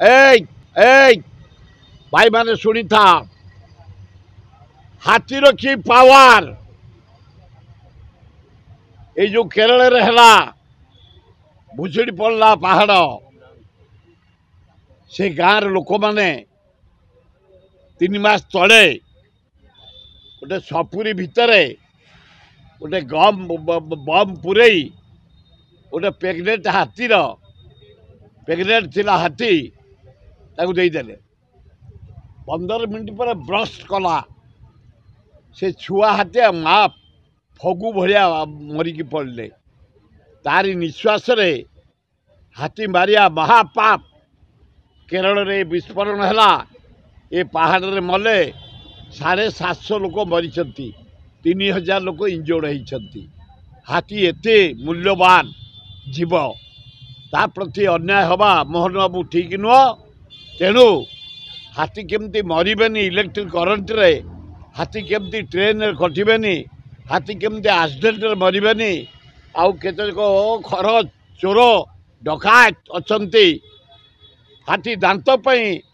ए ए भाई माने सुनी था हाथीर की पावर ये जो केरल रे हला भुसुड़ी पड़ला पहाड़ से गाँव लोक मैंने 3 मास तले गोटे सपुरी भितर गोटे गम बम पुरई गोटे प्रेगनेंट हाथीर प्रेगनेंट थिला हाथी ताकू देदेले 15 मिनट पर ब्रस्ट कला से छुआ हाथी माँ फगु भाया मरिकी पड़े तारी निश्वास रे हाथी मारिया महापाप केरल रे विस्फोरण है ये पहाड़ रे मले 750 लोक मरी 3000 लोक इंजोर्ड होती हाथी एते मूल्यवान जीव ता प्रति अन्याय हवा मोहन बाबू ठीक नुह तेणु हाथी केमती मरबेनी इलेक्ट्रिक करंट रे हाथी केमती ट्रेन रे कटबेनी हाथी केमती एक्सीडेंट रे मरबेनी आउ केतेक खर चोर डकायत अछंती हाथी दांत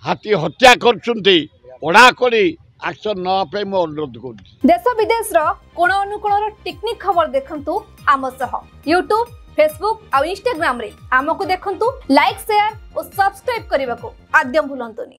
हाथी हत्या करछुंती पढ़ाकड़ी एक्शन न पे मो अनुरोध कर देश विदेश रो कोण अनुकोण टेक्निक खबर देखंतु आम सह यूट्यूब फेसबुक और इंस्टाग्राम रे आमको देखंतु लाइक शेयर और सब्सक्राइब करने को आद्यम भूलंतुनी।